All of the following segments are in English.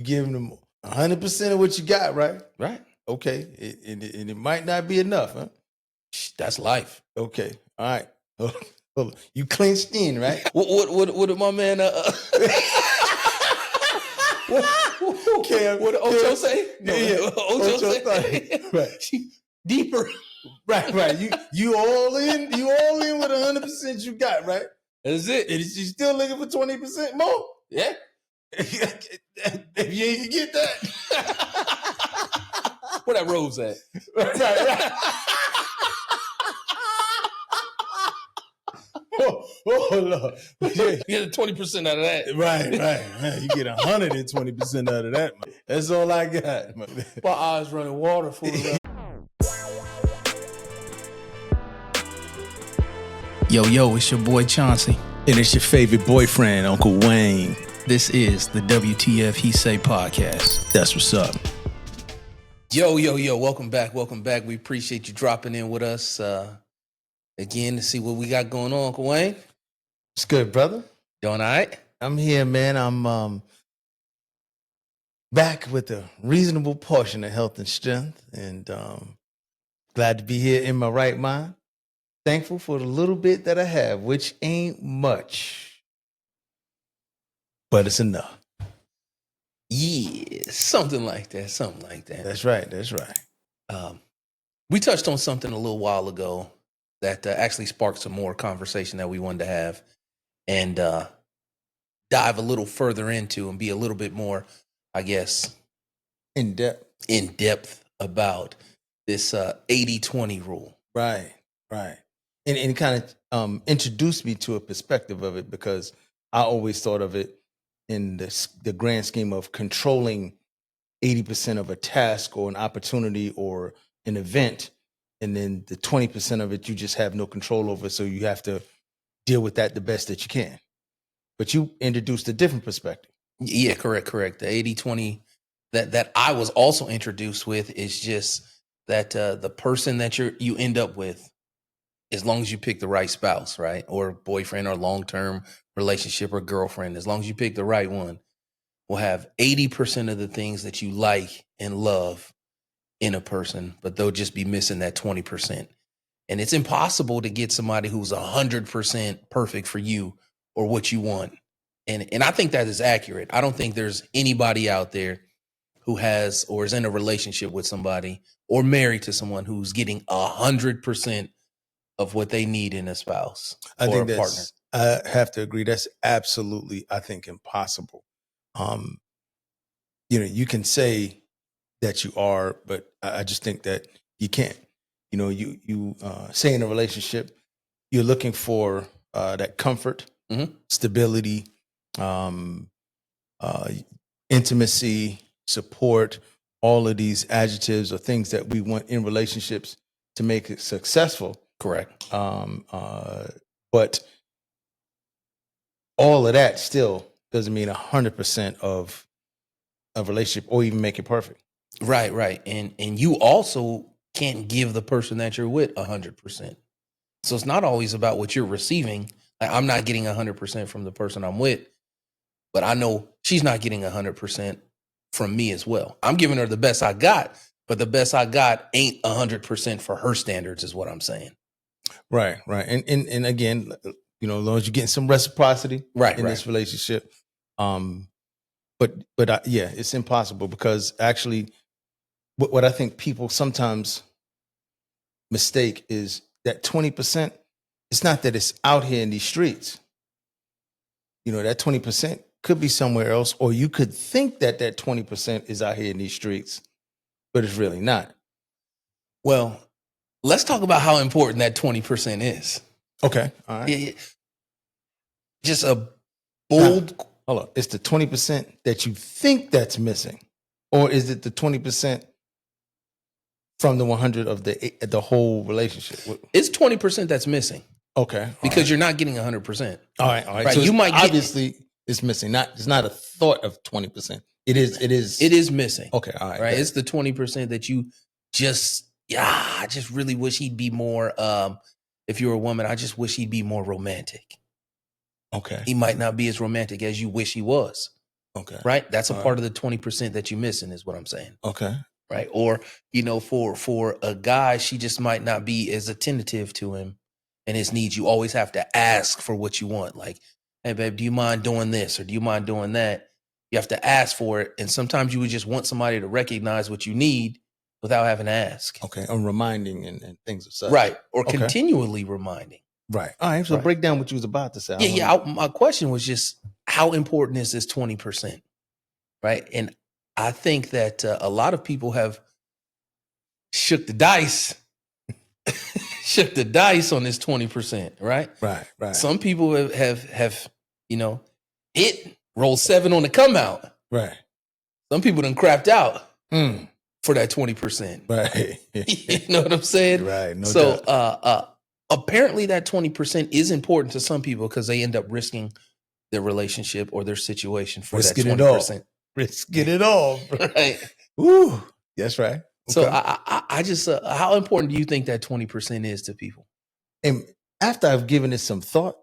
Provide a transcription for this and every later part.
You giving them 100% of what you got, right? Right. Okay. And it might not be enough, huh? That's life. Okay. All right. Hold on. You clinched in, right? What did my man what Ocho say? No, yeah. Ocho say? Right. Deeper. Right. You all in with 100% you got, right? That's it. And you still looking for 20% more? Yeah. If you ain't get that. Where that rose at? Right. Oh Lord. You get 20% out of that. Right. Man, you get 120% out of that, man. That's all I got. My eyes running water for it. Yo, it's your boy Chauncey. And it's your favorite boyfriend, Uncle Wayne. This is the WTF He Say podcast. That's what's up. Yo, welcome back. We appreciate you dropping in with us again to see what we got going on, Uncle Wayne. It's good, brother. Doing all right? I'm here, man. I'm back with a reasonable portion of health and strength, and glad to be here in my right mind. Thankful for the little bit that I have, which ain't much, but it's enough. Yeah, something like that. That's right. We touched on something a little while ago that actually sparked some more conversation that we wanted to have and dive a little further into and be a little bit more, I guess, in depth about this 80-20 rule. Right. And kind of introduced me to a perspective of it, because I always thought of it in the grand scheme of controlling 80% of a task or an opportunity or an event, and then the 20% of it you just have no control over, so you have to deal with that the best that you can. But you introduced a different perspective. Yeah, correct. The 80-20 that I was also introduced with is just that the person that you end up with, as long as you pick the right spouse, right, or boyfriend or long-term relationship or girlfriend, as long as you pick the right one, will have 80% of the things that you like and love in a person, but they'll just be missing that 20%. And it's impossible to get somebody who's 100% perfect for you or what you want. And I think that is accurate. I don't think there's anybody out there who has or is in a relationship with somebody or married to someone who's getting 100% of what they need in a spouse or a partner. I have to agree. That's absolutely, I think, impossible. You can say that you are, but I just think that you can't. You say in a relationship, you're looking for that comfort, stability, intimacy, support, all of these adjectives or things that we want in relationships to make it successful. Correct. But all of that still doesn't mean 100% of a relationship or even make it perfect. Right. And you also can't give the person that you're with 100%. So it's not always about what you're receiving. Like, I'm not getting 100% from the person I'm with, but I know she's not getting 100% from me as well. I'm giving her the best I got, but the best I got ain't 100% for her standards is what I'm saying. Right. And again, as long as you're getting some reciprocity in this relationship. But it's impossible, because actually what I think people sometimes mistake is that 20%, it's not that it's out here in these streets. That 20% could be somewhere else, or you could think that 20% is out here in these streets, but it's really not. Well, let's talk about how important that 20% is. Okay. All right. Yeah. Just a bold. Now, hold on. It's the 20% that you think that's missing, or is it the 20% from the 100 of the whole relationship? It's 20% that's missing. Okay. Because you're not getting 100%. All right. Right. So you might obviously it's missing. It's not a thought of 20%. It is missing. Okay. All right. Right. It's the 20% that you I just really wish he'd be more. If you're a woman, I just wish he'd be more romantic. Okay. He might not be as romantic as you wish he was. Okay. Right? That's a part of the 20% that you're missing is what I'm saying. Okay. Right? Or, for a guy, she just might not be as attentive to him and his needs. You always have to ask for what you want. Like, hey, babe, do you mind doing this? Or do you mind doing that? You have to ask for it. And sometimes you would just want somebody to recognize what you need without having to ask. Okay. I'm reminding and things of such. Right. Or continually reminding. Right. All right. So break down what you was about to say. My question was just, how important is this 20%? Right. And I think that a lot of people have shook the dice on this 20%. Right. Right. Some people have hit roll 7 on the come out. Right. Some people done crapped out for that 20%. Right. You know what I'm saying? Right. No so doubt. Apparently that 20% is important to some people because they end up risking their relationship or their situation for that 20%. Risking it all. Right. Ooh. That's right. Okay. So I just how important do you think that 20% is to people? And after I've given it some thought,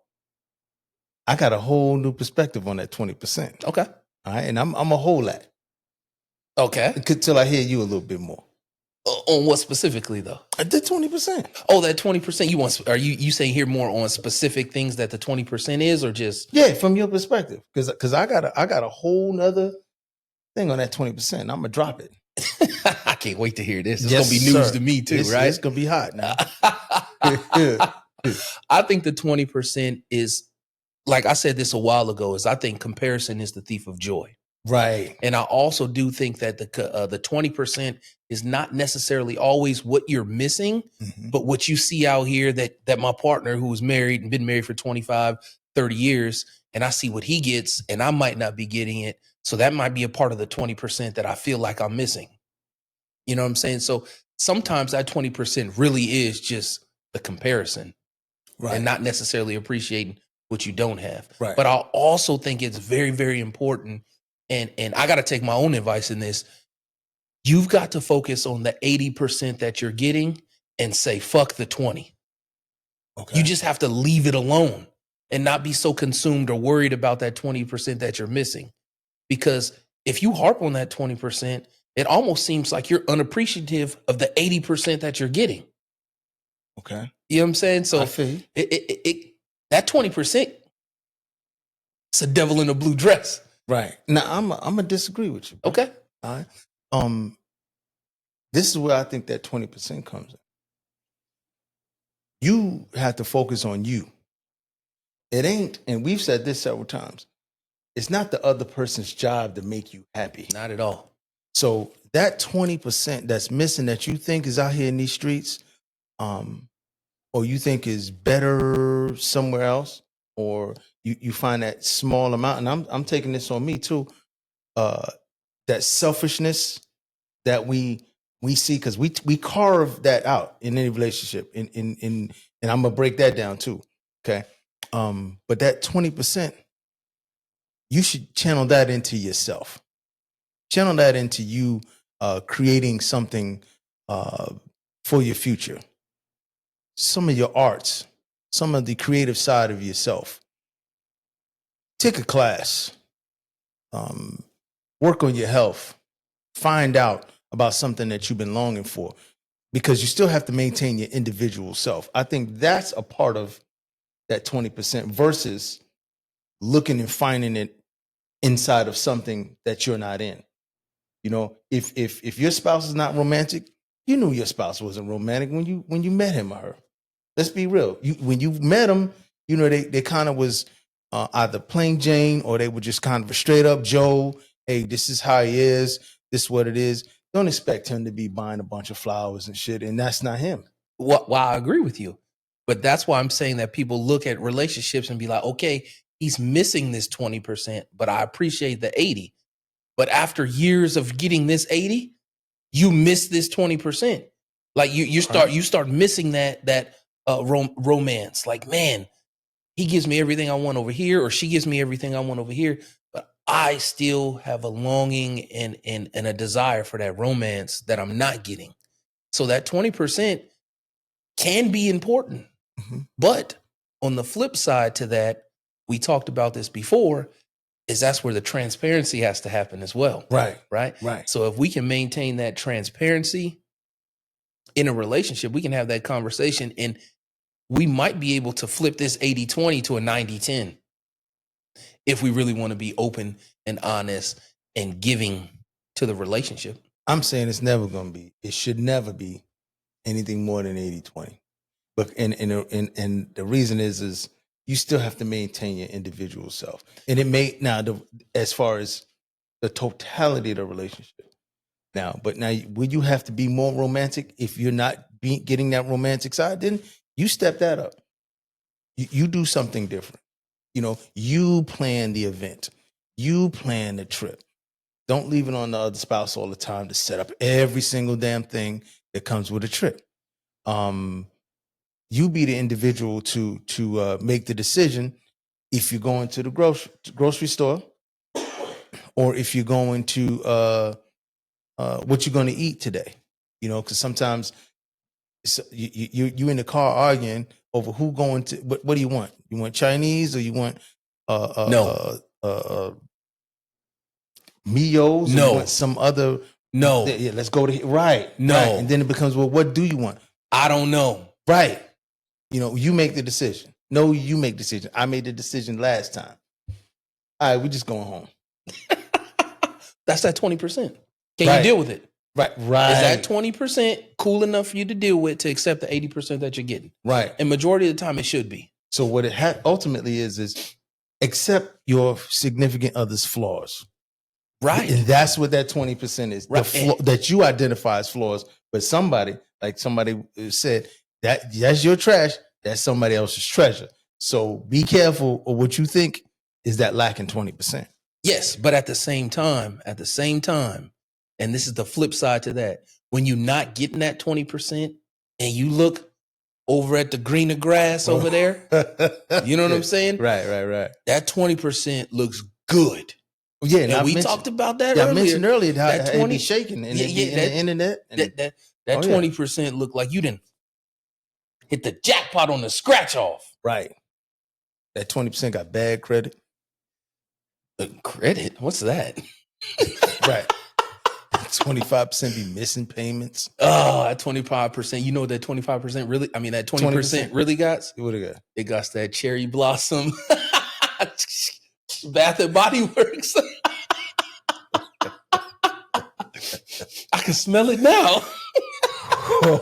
I got a whole new perspective on that 20%. Okay. All right. And I'm a whole lot. Okay. Until I hear you a little bit more. On what specifically though? The 20%. Oh, that 20%. Are you saying hear more on specific things that the 20% is, or just from your perspective? Because I got a whole nother thing on that 20%. I'm gonna drop it. I can't wait to hear this. It's gonna be news to me too, right? It's gonna be hot now. I think the 20% is, like I said this a while ago, is I think comparison is the thief of joy. Right. And I also do think that the 20% is not necessarily always what you're missing, but what you see out here that my partner who's married and been married for 25, 30 years, and I see what he gets and I might not be getting it. So that might be a part of the 20% that I feel like I'm missing. You know what I'm saying? So sometimes that 20% really is just the comparison and not necessarily appreciating what you don't have. Right. But I also think it's very, very important. And I got to take my own advice in this. You've got to focus on the 80% that you're getting and say, fuck the 20. Okay. You just have to leave it alone and not be so consumed or worried about that 20% that you're missing. Because if you harp on that 20%, it almost seems like you're unappreciative of the 80% that you're getting. Okay. You know what I'm saying? So I feel that 20%, it's a devil in a blue dress. Right. Now I'm gonna disagree with you. Okay. All right. This is where I think that 20% comes in. You have to focus on you. It ain't, and we've said this several times, it's not the other person's job to make you happy. Not at all. So that 20% that's missing that you think is out here in these streets, or you think is better somewhere else, or you find that small amount, and I'm taking this on me too, that selfishness that we see, because we carve that out in any relationship, and I'm gonna break that down too. Okay. But that 20%, you should channel that into yourself. Channel that into you creating something for your future. Some of your arts, some of the creative side of yourself. Take a class. Work on your health. Find out about something that you've been longing for, because you still have to maintain your individual self. I think that's a part of that 20% versus looking and finding it inside of something that you're not in. You know, if your spouse is not romantic, you knew your spouse wasn't romantic when you met him or her. Let's be real. When you met them, you know, they kind of was either plain Jane, or they were just kind of a straight up Joe. Hey, this is how he is. This is what it is. Don't expect him to be buying a bunch of flowers and shit. And that's not him. Well, I agree with you. But that's why I'm saying that people look at relationships and be like, okay, he's missing this 20%, but I appreciate the 80. But after years of getting this 80, you miss this 20%. Like you start missing that romance. Like, man, he gives me everything I want over here, or she gives me everything I want over here, but I still have a longing and a desire for that romance that I'm not getting. So that 20% can be important. Mm-hmm. But on the flip side to that, we talked about this before, is that's where the transparency has to happen as well. Right. Right. So if we can maintain that transparency in a relationship, we can have that conversation, and we might be able to flip this 80-20 to a 90-10 if we really want to be open and honest and giving to the relationship. I'm saying it should never be anything more than 80-20. But and the reason is you still have to maintain your individual self. And it may as far as the totality of the relationship. Now will you have to be more romantic if you're not getting that romantic side? Then you step that up. You do something different. You plan the event. You plan the trip. Don't leave it on the other spouse all the time to set up every single damn thing that comes with a trip. You be the individual to make the decision if you're going to the grocery store, or if you're going to what you're going to eat today. Because sometimes you in the car arguing over who going to. What do you want? You want Chinese, or you want Mio's? No. Or you want some other? No. Yeah, let's go to right. No. Right. And then it becomes, well, what do you want? I don't know. Right. You make the decision. No, you make the decision. I made the decision last time. All right, we just going home. That's that 20%. Can you deal with it? Right. Is that 20% cool enough for you to deal with to accept the 80% that you're getting? Right. And majority of the time, it should be. So what it ultimately is accept your significant other's flaws. Right. And that's what that 20% is. Right. That you identify as flaws, but somebody said, that's your trash, that's somebody else's treasure. So be careful of what you think is that lacking 20%. Yes, but at the same time, and this is the flip side to that, when you're not getting that 20% and you look over at the greener grass over there, you know what I'm saying? Right. That 20% looks good. Yeah, and we talked about that earlier. I mentioned earlier how that 20 be shaking in the internet. That 20% look like you didn't hit the jackpot on the scratch off. Right. That 20% got bad credit. Credit? What's that? Right. 25% be missing payments. Oh, that 25%. You know what that 25% really, that 20% really got? What it got? It got that cherry blossom Bath and Body Works. I can smell it now.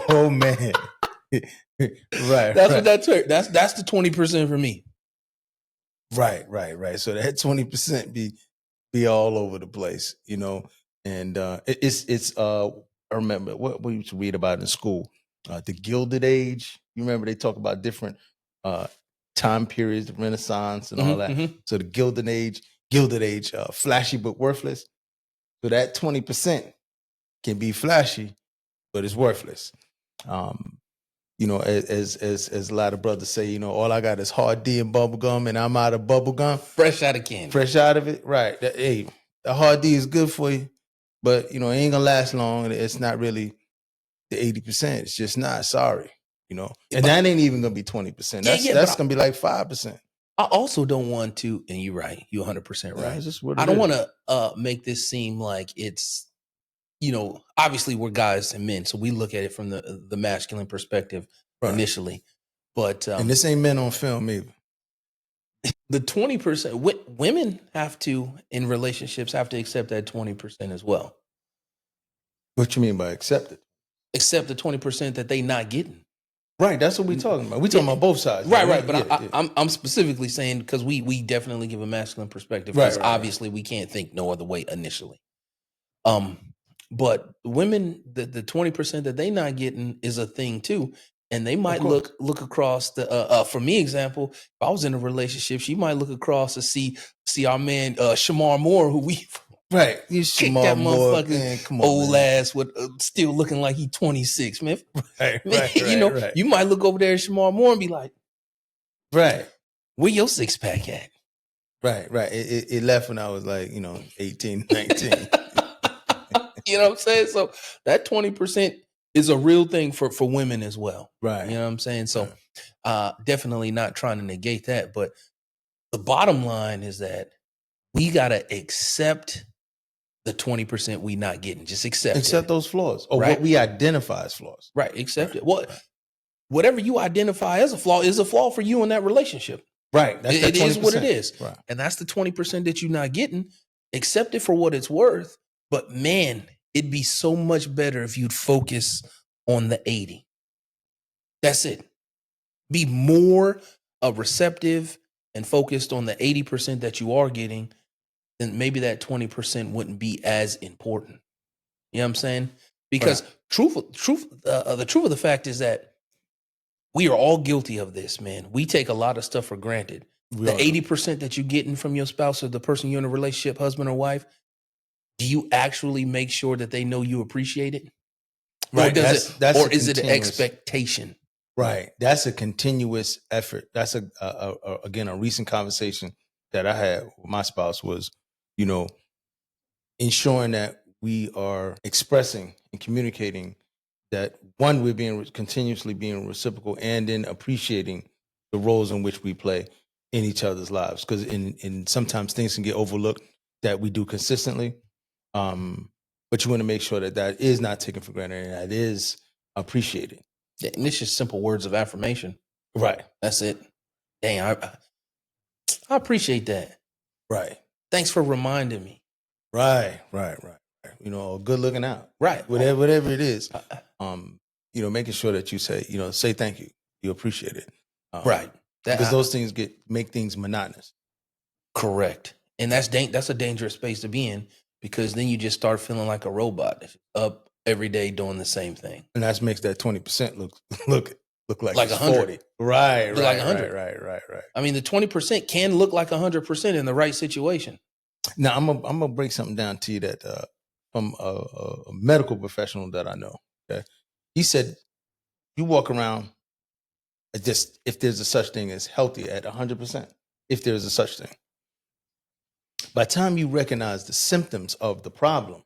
Oh man. Right. That's what that's the 20% for me. Right. So that 20% be all over the place, and it's I remember what we used to read about in school, the Gilded Age. You remember they talk about different time periods, the Renaissance and all that. Mm-hmm. So the Gilded Age, flashy but worthless. So that 20% can be flashy, but it's worthless. As a lot of brothers say, all I got is hard D and bubble gum, and I'm out of bubble gum. Fresh out of candy. Fresh out of it, right. The hard D is good for you, but, it ain't going to last long. It's not really the 80%. It's just not, sorry, And that ain't even going to be 20%. That's going to be like 5%. I also don't want to, and you're right, you're 100% right. Just what I don't want to make this seem like it's, obviously we're guys and men, so we look at it from the masculine perspective initially. But and this ain't men on film either. The 20%, women have to, in relationships, have to accept that 20% as well. What you mean by accept it? Accept the 20% that they not getting. Right, that's what we're talking about. We're talking about both sides. Right. But I'm specifically saying because we definitely give a masculine perspective. Because obviously we can't think no other way initially. But women, the 20% that they not getting is a thing too. And they might look across the for me example, if I was in a relationship, she might look across to see our man Shamar Moore, who we you kicked that motherfucking old ass with still looking like he 26, man. Right. You might look over there at Shamar Moore and be like, right, where your six pack at? Right. It left when I was like 18, 19. You know what I'm saying? So that 20% is a real thing for women as well. Right. You know what I'm saying? So definitely not trying to negate that. But the bottom line is that we got to accept the 20% we not getting. Just accept those flaws, or right? what we identify as flaws. Right. Accept it. Well, whatever you identify as a flaw is a flaw for you in that relationship. Right. That's it is what it is. Right. And that's the 20% that you're not getting. Accept it for what it's worth. But man, it'd be so much better if you'd focus on the 80. That's it. Be more receptive and focused on the 80% that you are getting, then maybe that 20% wouldn't be as important. You know what I'm saying? Because the truth of the fact is that we are all guilty of this, man. We take a lot of stuff for granted. The 80% that you're getting from your spouse or the person you're in a relationship, husband or wife, do you actually make sure that they know you appreciate it? Right. Or is it an expectation? Right. That's a continuous effort. That's again, a recent conversation that I had with my spouse was, ensuring that we are expressing and communicating that, one, we're continuously being reciprocal, and then appreciating the roles in which we play in each other's lives. Because in sometimes things can get overlooked that we do consistently. But you want to make sure that is not taken for granted and that is appreciated. Yeah, and it's just simple words of affirmation. Right. That's it. Dang, I appreciate that. Right. Thanks for reminding me. Right. Good looking out. Right. Whatever it is. Making sure that you say thank you. You appreciate it. Right. Because those things make things monotonous. Correct. And that's a dangerous space to be in, because then you just start feeling like a robot up every day doing the same thing. And that makes that 20% look like 100. Right. Look like 100. Right. I mean, the 20% can look like 100% in the right situation. Now, I'm gonna break something down to you that from a medical professional that I know. Okay, he said you walk around just, if there's a such thing as healthy, at 100%. If there's a such thing, by the time you recognize the symptoms of the problem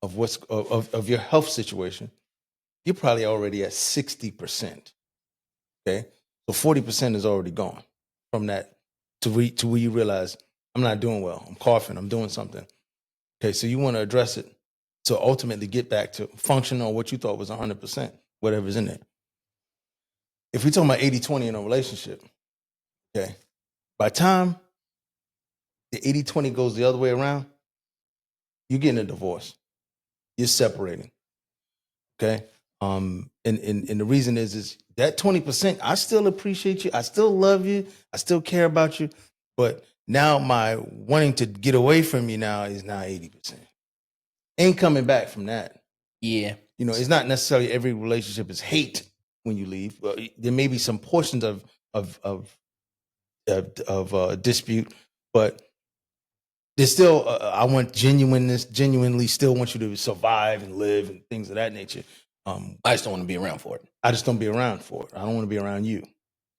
of of your health situation, you're probably already at 60%. Okay, so 40% is already gone from that to where you realize, I'm not doing well. I'm coughing. I'm doing something. Okay, so you want to address it to ultimately get back to function on what you thought was 100%, whatever's in there. If we're talking about 80-20 in a relationship, okay, by the time the 80-20 goes the other way around, you're getting a divorce. You're separating. Okay? And the reason is that 20%, I still appreciate you. I still love you. I still care about you. But now my wanting to get away from you now is now 80%. Ain't coming back from that. Yeah. It's not necessarily every relationship is hate when you leave. There may be some portions of dispute, but there's still, I want genuinely still want you to survive and live and things of that nature. I just don't want to be around for it. I just don't be around for it. I don't want to be around you.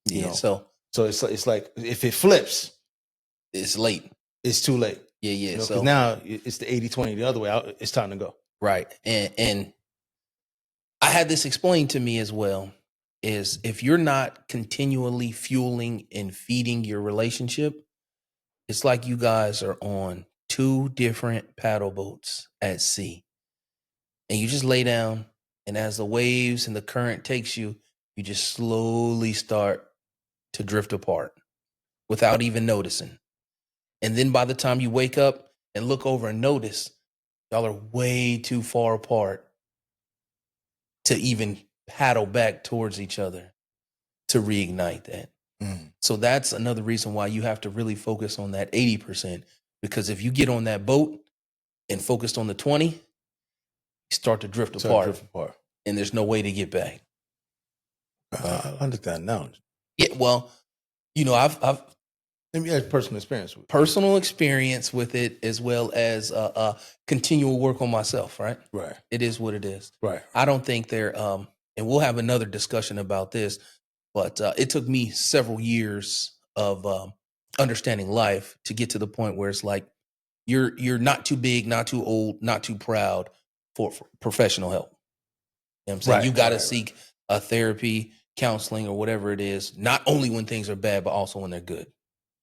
Yeah. So it's like if it flips, it's late. It's too late. Yeah. So now it's the 80-20 the other way. It's time to go. Right. And I had this explained to me as well, is if you're not continually fueling and feeding your relationship, it's like you guys are on two different paddle boats at sea. And you just lay down, and as the waves and the current takes you, you just slowly start to drift apart without even noticing. And then by the time you wake up and look over and notice, y'all are way too far apart to even paddle back towards each other to reignite that. So that's another reason why you have to really focus on that 80%, because if you get on that boat and focused on the 20, you start to drift apart. And there's no way to get back. I understand now. Yeah, well, I've maybe had personal experience with it, as well as continual work on myself. Right. It is what it is. Right. I don't think there. And we'll have another discussion about this. But it took me several years of understanding life to get to the point where it's like you're not too big, not too old, not too proud for professional help. You know what I'm saying? Right, you got to seek a therapy, counseling, or whatever it is, not only when things are bad, but also when they're good.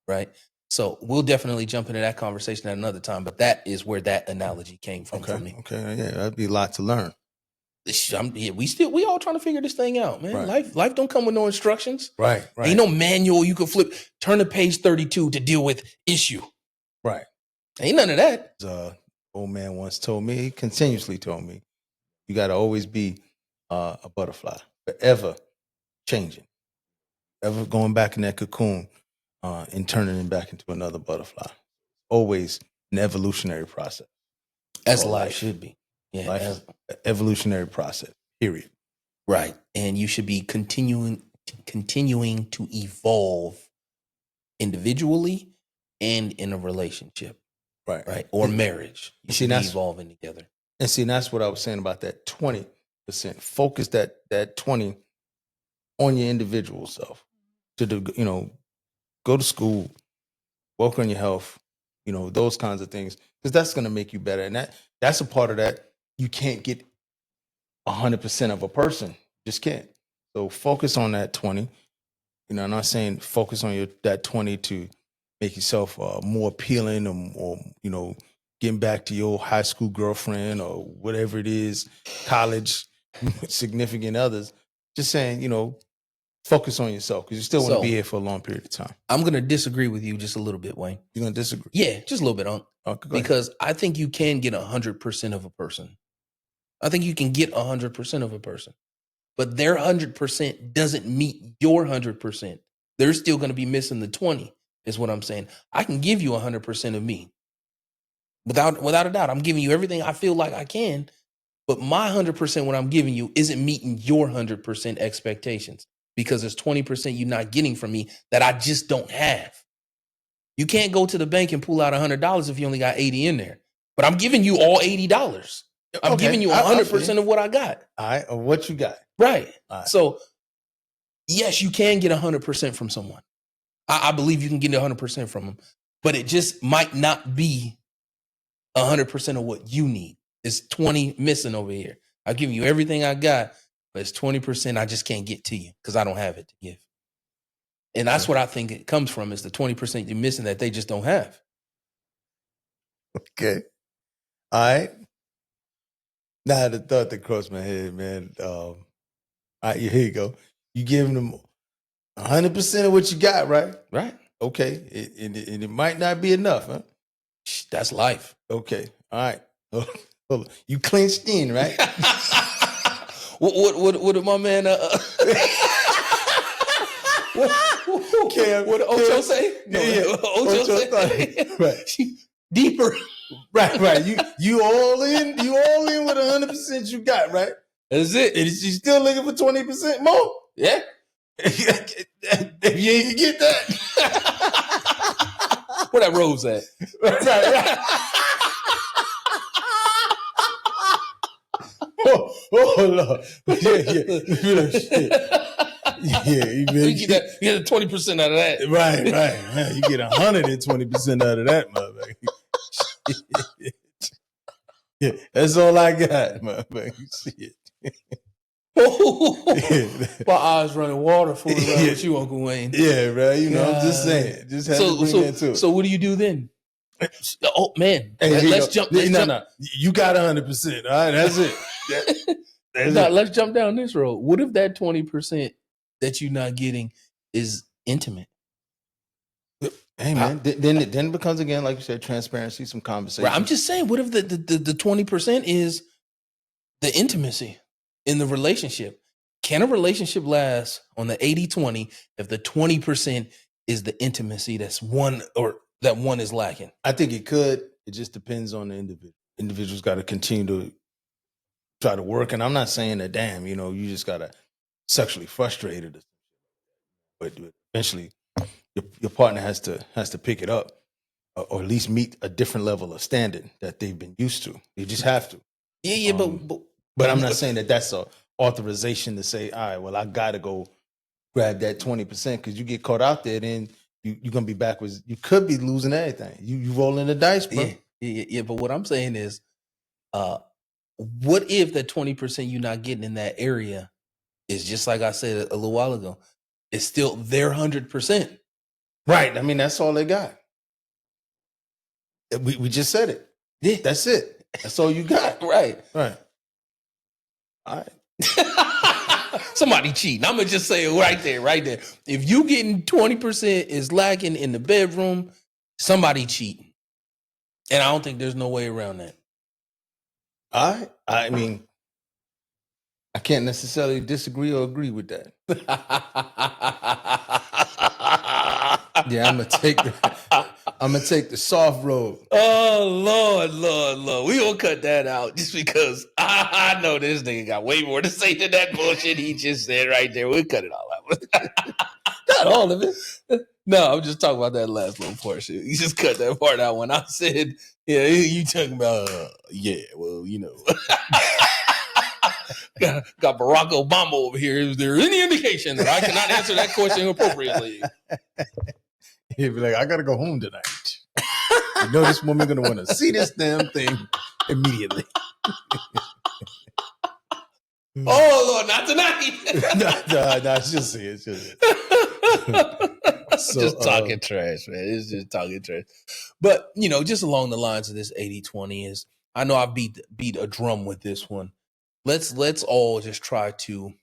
Right. So we'll definitely jump into that conversation at another time. But that is where that analogy came from for me. Okay, yeah, that'd be a lot to learn. We all trying to figure this thing out, man. Right. Life don't come with no instructions. Right. Ain't no manual you can flip. Turn to page 32 to deal with issue. Right. Ain't none of that. Old man once told me, he continuously told me, you got to always be a butterfly, forever changing, ever going back in that cocoon and turning it back into another butterfly. Always an evolutionary process. As life should be. Yeah, life, evolutionary process, period. Right. And you should be continuing to evolve individually and in a relationship. Right. Or marriage. You should be evolving together. And see, that's what I was saying about that 20%. Focus that 20 on your individual self. To go to school, work on your health, those kinds of things. Because that's going to make you better. And that's a part of that. You can't get 100% of a person. Just can't. So focus on that 20. I'm not saying focus on that 20 to make yourself more appealing or getting back to your high school girlfriend or whatever it is, college, significant others. Just saying, focus on yourself because you still want to be here for a long period of time. I'm going to disagree with you just a little bit, Wayne. You're going to disagree? Yeah, just a little bit, Okay, because I think you can get 100% of a person. I think you can get 100% of a person, but their 100% doesn't meet your 100%. They're still going to be missing the 20 is what I'm saying. I can give you 100% of me without a doubt. I'm giving you everything I feel like I can, but my 100% what I'm giving you isn't meeting your 100% expectations because there's 20% you're not getting from me that I just don't have. You can't go to the bank and pull out $100 if you only got 80 in there, but I'm giving you all $80. I'm giving you 100% of what I got. All right, of what you got. Right. So, yes, you can get 100% from someone. I believe you can get 100% from them, but it just might not be 100% of what you need. It's 20 missing over here. I've given you everything I got, but it's 20% I just can't get to you because I don't have it to give. And that's what I think it comes from is the 20% you're missing that they just don't have. Okay. All right. Now the thought that crossed my head, man. All right, here you go. You giving them 100% of what you got, right? Right. Okay. And it might not be enough, huh? That's life. Okay. All right. Hold on. You clinched in, right? What did my man what Ocho say? No, Ocho say. Right. Deeper. Right. You all in with 100% you got, right? That's it. And you still looking for 20% more? Yeah. If you ain't get that. Where that rose at? Right. Oh Lord. Yeah. You get 20% out of that. Right. You get 120% out of that, motherfucker. Yeah, that's all I got, motherfucker. Shit. My eyes running water for with you, Uncle Wayne. Yeah, bro. I'm just saying. Just have to bring that to it. So what do you do then? Oh man, hey, let's jump. No. You got 100%. All right, that's it. Let's jump down this road. What if that 20% that you're not getting is intimate? Hey man, then it becomes again, like you said, transparency, some conversation. Right, I'm just saying, what if the 20% is the intimacy in the relationship? Can a relationship last on the 80-20 if the 20% is the intimacy that one is lacking? I think it could. It just depends on the individual. Individuals got to continue to try to work. And I'm not saying that, damn, you just got to sexually frustrated. But eventually your partner has to pick it up or at least meet a different level of standard that they've been used to. They just have to. Yeah, but I'm not saying that that's a authorization to say, all right, well, I got to go grab that 20% because you get caught out there, then you're going to be backwards. You could be losing everything. You rolling the dice, bro. Yeah, but what I'm saying is, what if the 20% you're not getting in that area is just like I said a little while ago, it's still their 100%. Right. I mean, that's all they got. We just said it. Yeah. That's it. That's all you got. Right. Right. All right. Somebody cheating. I'm gonna just say it right there. If you getting 20% is lacking in the bedroom, somebody cheating. And I don't think there's no way around that. I mean, I can't necessarily disagree or agree with that. Yeah, I'm gonna take the soft road. Oh, Lord. We gonna cut that out just because I know this nigga got way more to say than that bullshit he just said right there. We'll cut it all out. Not all of it. No, I'm just talking about that last little portion. You just cut that part out when I said, yeah, you talking about, yeah, well, you know. Got Barack Obama over here. Is there any indication that I cannot answer that question appropriately? He'd be like, I gotta go home tonight. You know this woman gonna want to see this damn thing immediately. Oh Lord, not tonight. No, it's just it. So, just talking trash, man. It's just talking trash. But, you know, just along the lines of this 80-20 is, I know I beat a drum with this one. Let's all just try to,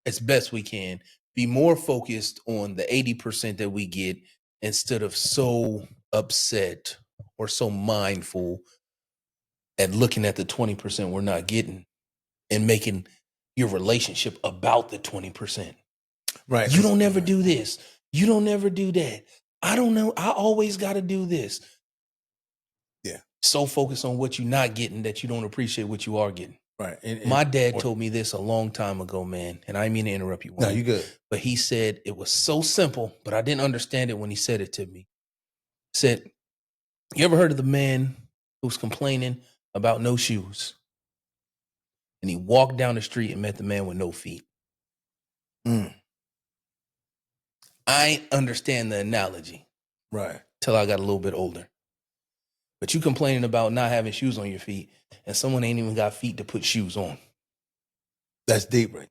as best we can, be more focused on the 80% that we get instead of so upset or so mindful at looking at the 20% we're not getting and making your relationship about the 20%. Right. You don't ever do this. You don't ever do that. I don't know. I always got to do this. Yeah. So focused on what you're not getting that you don't appreciate what you are getting. Right. My dad told me this a long time ago, man, and I didn't mean to interrupt you. No, you good. But he said it was so simple, but I didn't understand it when he said it to me. He said, you ever heard of the man who's complaining about no shoes? And he walked down the street and met the man with no feet. I understand the analogy. Right. Till I got a little bit older. But you complaining about not having shoes on your feet, and someone ain't even got feet to put shoes on. That's deep, right?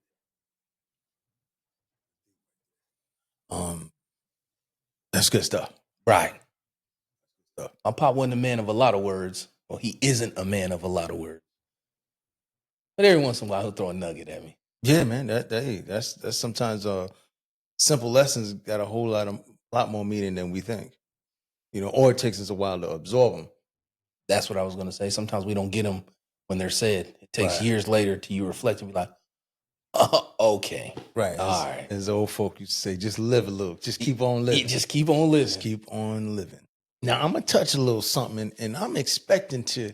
That's good stuff. Right. My pop wasn't a man of a lot of words. Well, he isn't a man of a lot of words. But every once in a while, he'll throw a nugget at me. Yeah, man. That's sometimes simple lessons got a whole lot more meaning than we think. You know, or it takes us a while to absorb them. That's what I was going to say. Sometimes we don't get them when they're said. It takes years later till you reflect and be like, oh, okay. Right. All right. As old folk used to say, just live a little. Just keep on living. Just keep on living. Just keep on living. Now, I'm going to touch a little something, and I'm expecting to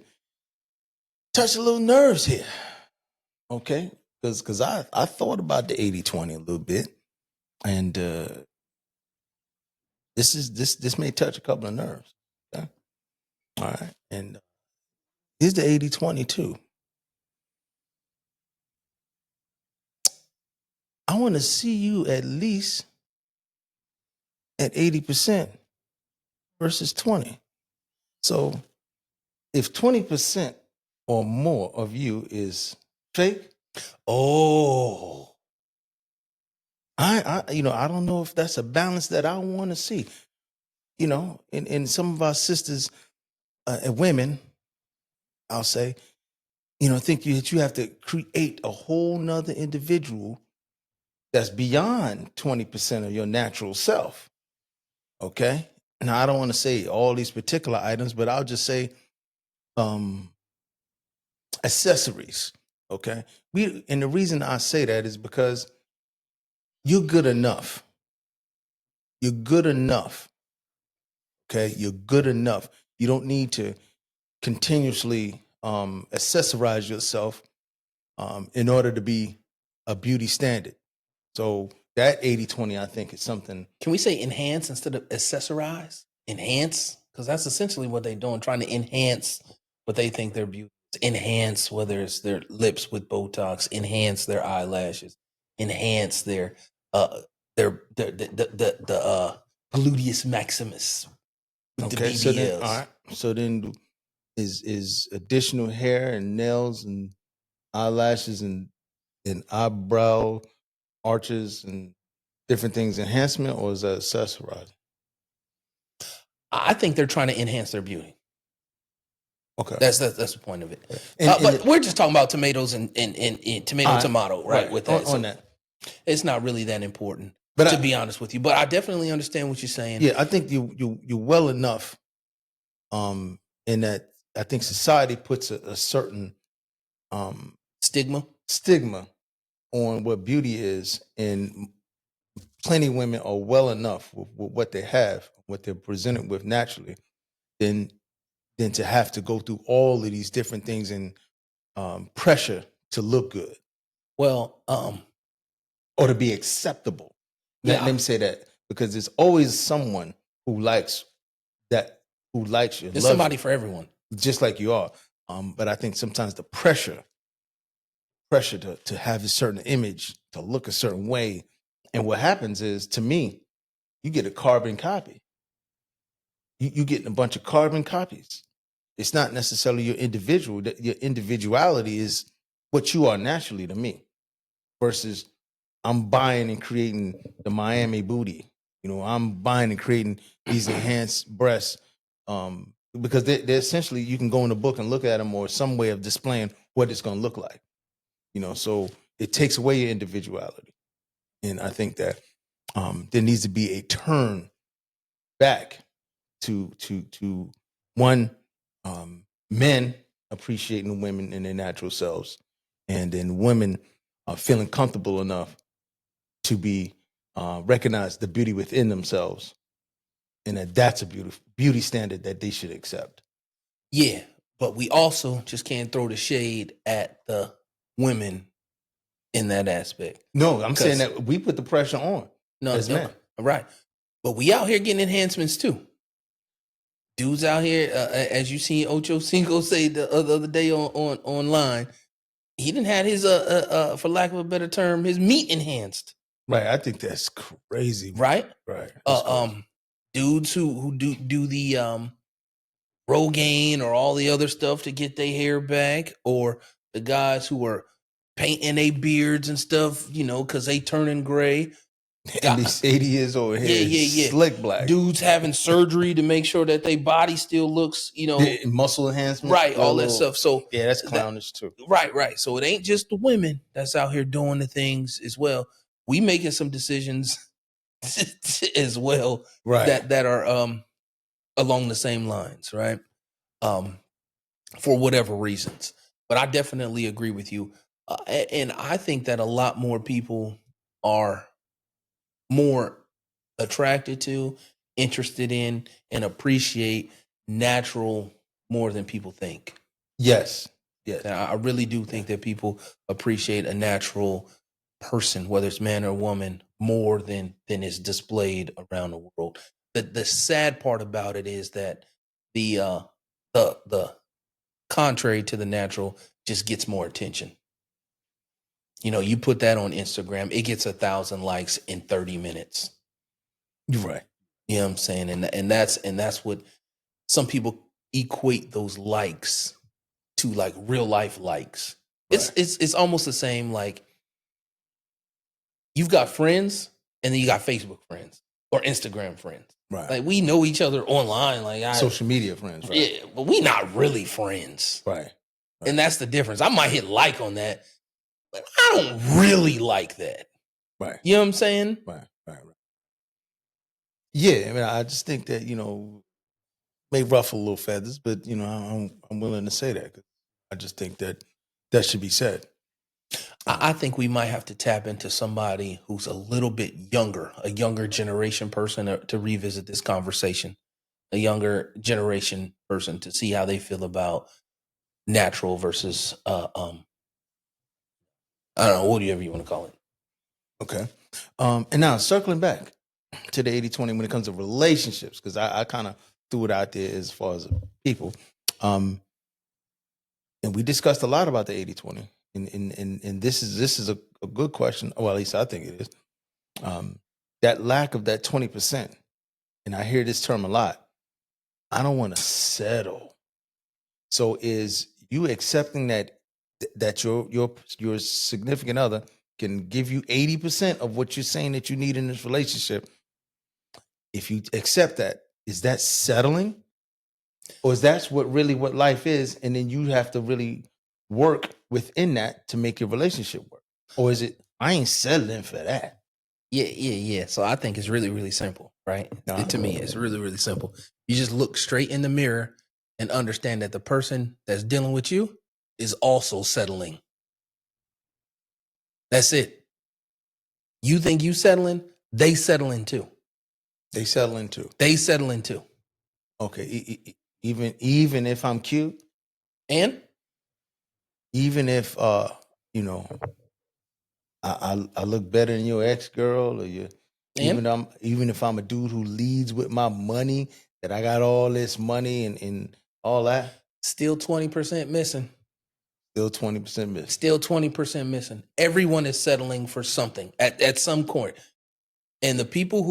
touch a little nerves here. Okay? Because I thought about the 80-20 a little bit, and this may touch a couple of nerves. Okay? All right. And here's the 80-20 too. I want to see you at least at 80% versus 20. So if 20% or more of you is fake, I don't know if that's a balance that I want to see. You know, in some of our sisters and women, I'll say, think that you have to create a whole nother individual that's beyond 20% of your natural self. Okay? Now, I don't want to say all these particular items, but I'll just say accessories. Okay? And the reason I say that is because you're good enough. You're good enough. Okay? You're good enough. You don't need to continuously accessorize yourself in order to be a beauty standard. So that 80-20, I think, is something. Can we say enhance instead of accessorize? Enhance? Because that's essentially what they're doing, trying to enhance what they think their beauty is. Enhance, whether it's their lips with Botox, enhance their eyelashes, enhance their gluteus maximus. Okay, so then is additional hair and nails and eyelashes and eyebrow arches and different things enhancement, or is that accessorizing? I think they're trying to enhance their beauty. Okay. That's the point of it. But we're just talking about tomatoes and tomato, right? With that. On that. It's not really that important, to be honest with you. But I definitely understand what you're saying. Yeah, I think you're well enough in that I think society puts a certain stigma on what beauty is, and plenty of women are well enough with what they have, what they're presented with naturally, than to have to go through all of these different things and pressure to look good. Well, or to be acceptable. Let me say that, because there's always someone who likes that, who likes you. There's somebody for everyone, just like you are. But I think sometimes the pressure to have a certain image, to look a certain way, and what happens is, to me, you get a carbon copy. You get a bunch of carbon copies. It's not necessarily your individual. Your individuality is what you are naturally to me, versus I'm buying and creating the Miami booty. I'm buying and creating these enhanced breasts, because they're essentially, you can go in the book and look at them, or some way of displaying what it's going to look like. So it takes away your individuality. And I think that there needs to be a turn back to one, men appreciating women in their natural selves, and then women feeling comfortable enough to be recognize the beauty within themselves, and that's a beauty standard that they should accept. Yeah, but we also just can't throw the shade at the women in that aspect. No, I'm saying that we put the pressure on as men. Right. But we out here getting enhancements too. Dudes out here, as you seen Ocho Cinco say the other day online, he didn't have his, for lack of a better term, his meat enhanced. Right. I think that's crazy. Right. Right. Dudes who do the Rogaine or all the other stuff to get their hair back, or the guys who are painting their beards and stuff, because they turning gray. And these 80 years old hair, slick black. Dudes having surgery to make sure that their body still looks, muscle enhancement, right? All that stuff. So yeah, that's clownish too. Right. So it ain't just the women that's out here doing the things as well. We making some decisions as well, right? That are along the same lines, right? For whatever reasons. But I definitely agree with you, and I think that a lot more people are more attracted to, interested in, and appreciate natural more than people think. Yes. I really do think that people appreciate a natural person, whether it's man or woman, more than is displayed around the world. The sad part about it is that the contrary to the natural just gets more attention. You put that on Instagram, it gets 1,000 likes in 30 minutes. You're right. You know what I'm saying? And that's what some people equate those likes to, like real life likes. Right. It's almost the same, like you've got friends and then you got Facebook friends or Instagram friends. Right. Like we know each other online, like social media friends, right? Yeah, but we not really friends. Right. And that's the difference. I might hit like on that, but I don't really like that. Right. You know what I'm saying? Right. Yeah, I mean, I just think that, may ruffle little feathers, but I'm willing to say that, because I just think that should be said. I think we might have to tap into somebody who's a little bit younger, a younger generation person to revisit this conversation, a younger generation person to see how they feel about natural versus, I don't know, whatever you want to call it. Okay. And now circling back to the 80-20 when it comes to relationships, because I kind of threw it out there as far as people. And we discussed a lot about the 80-20. And this is a good question. Well, at least I think it is. That lack of that 20%, and I hear this term a lot. I don't want to settle. So is you accepting that your significant other can give you 80% of what you're saying that you need in this relationship? If you accept that, is that settling? Or is that what life is, and then you have to really work within that to make your relationship work? Or is it, I ain't settling for that? Yeah. So I think it's really, really simple, right? To me, it's really, really simple. You just look straight in the mirror and understand that the person that's dealing with you is also settling. That's it. You think you settling, they settling too. They settling too. They settling too. Okay. Even if I'm cute, and even if you know, I look better than your ex girl, or even if I'm a dude who leads with my money, that I got all this money and all that, still 20% missing. Still 20% missing. Still 20% missing. Everyone is settling for something at some point, and the people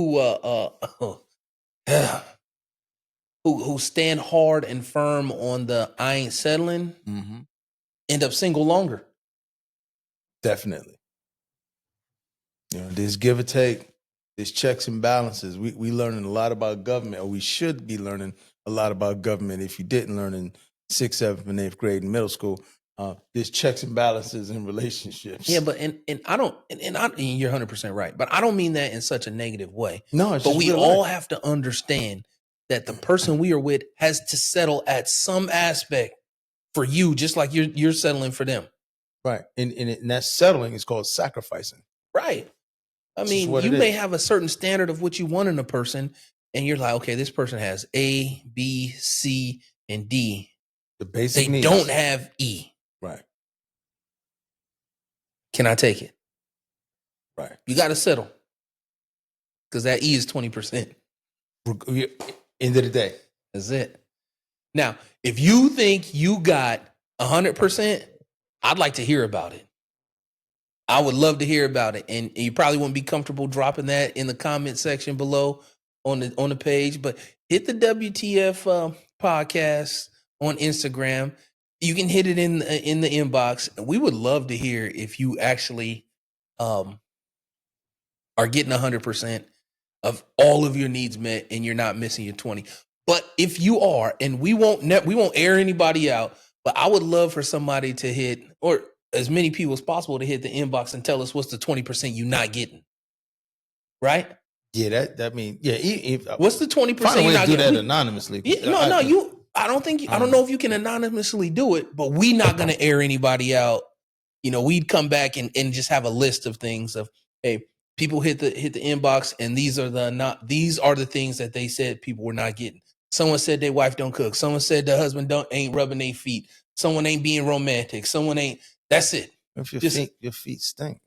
who stand hard and firm on the I ain't settling end up single longer. Definitely. You know, there's give or take, there's checks and balances. We learning a lot about government, or we should be learning a lot about government if you didn't learn in 6th, 7th, and 8th grade in middle school. There's checks and balances in relationships. Yeah, but and you're 100% right. But I don't mean that in such a negative way. No, it's but just we real all life. have to understand that the person we are with has to settle at some aspect for you, just like you're settling for them. Right. And that settling is called sacrificing. Right. I mean, you may have a certain standard of what you want in a person, and you're like, okay, this person has A, B, C, and D. The basic they needs. Don't have E. Right. Can I take it? Right. You got to settle, because that E is 20%. End of the day. That's it. Now, if you think you got 100%, I'd like to hear about it. I would love to hear about it. And you probably wouldn't be comfortable dropping that in the comment section below on the page, but hit the WTF podcast on Instagram. You can hit it in the inbox. We would love to hear if you actually are getting 100% of all of your needs met and you're not missing your 20. But if you are, and we won't air anybody out, but I would love for somebody to hit, or as many people as possible to hit the inbox and tell us what's the 20% you're not getting. Right? Yeah, that means, yeah. What's the 20% you're not getting? Do that anonymously. Yeah, I don't know if you can anonymously do it, but we're not going to air anybody out. You know, we'd come back and just have a list of things of, hey, people hit the inbox, and these are the things that they said people were not getting. Someone said their wife don't cook. Someone said their husband ain't rubbing their feet. Someone ain't being romantic. Someone ain't. That's it. If your feet stink.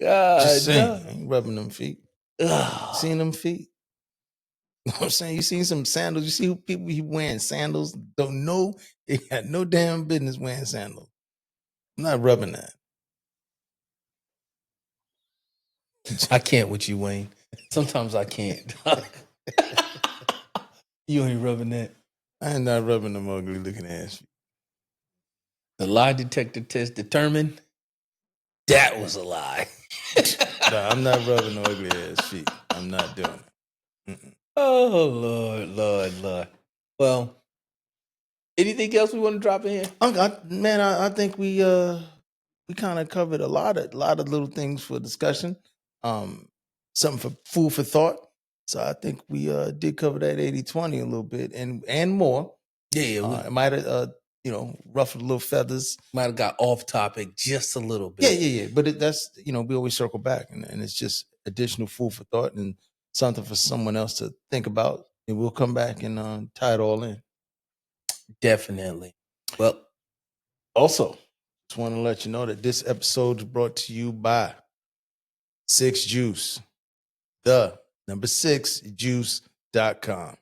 God, just saying, ain't rubbing them feet. Seen them feet? You know what I'm saying? You seen some sandals? You see people wearing sandals? Don't know they got no damn business wearing sandals. I'm not rubbing that. I can't with you, Wayne. Sometimes I can't. You ain't rubbing that. I ain't not rubbing them ugly looking ass feet. The lie detector test determined that was a lie. Nah, I'm not rubbing no ugly ass feet. I'm not doing it. Mm-mm. Oh, Lord. Well, anything else we want to drop in here? I think we kind of covered a lot of little things for discussion. Something for food for thought. So I think we did cover that 80-20 a little bit and more. Yeah. It might have ruffled a little feathers. Might have got off topic just a little bit. Yeah. But that's we always circle back, and it's just additional food for thought and something for someone else to think about. And we'll come back and tie it all in. Definitely. Well, also, just want to let you know that this episode is brought to you by 6 Juice, the number 6 juice.com.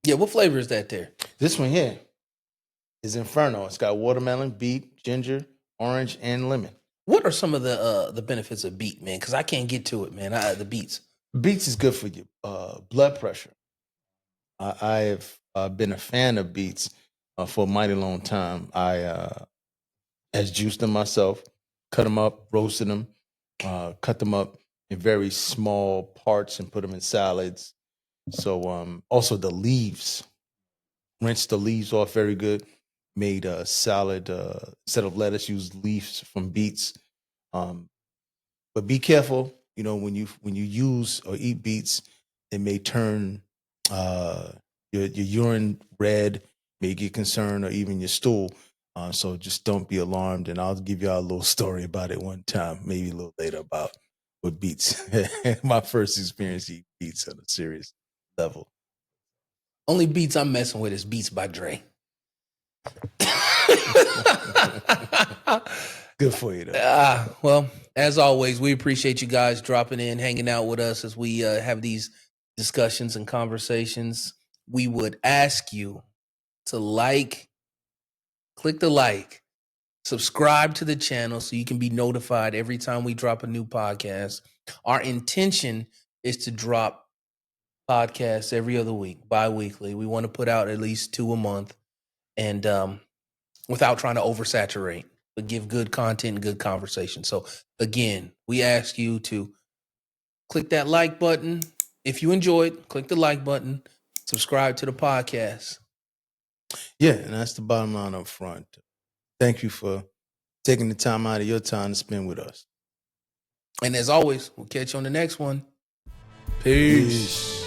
Yeah, what flavor is that there? This one here is Inferno. It's got watermelon, beet, ginger, orange, and lemon. What are some of the benefits of beet, man? Because I can't get to it, man. The beets. Beets is good for your blood pressure. I have been a fan of beets for a mighty long time. I has juiced them myself, cut them up, roasted them, cut them up in very small parts and put them in salads. So also the leaves, rinse the leaves off very good. Made a salad instead of lettuce, use leaves from beets. But be careful, when you use or eat beets, it may turn your urine red, may get concerned, or even your stool. So just don't be alarmed. And I'll give y'all a little story about it one time, maybe a little later, about what beets. My first experience eating beets on a serious level. Only beats I'm messing with is Beats by Dre. Good for you, though. Well, as always, we appreciate you guys dropping in, hanging out with us as we have these discussions and conversations. We would ask you to click the like, subscribe to the channel so you can be notified every time we drop a new podcast. Our intention is to drop podcasts every other week, bi-weekly. We want to put out at least 2 a month, and without trying to oversaturate, but give good content and good conversation. So again, we ask you to click that like button. If you enjoyed, click the like button, subscribe to the podcast. Yeah, and that's the bottom line up front. Thank you for taking the time out of your time to spend with us. And as always, we'll catch you on the next one. Peace.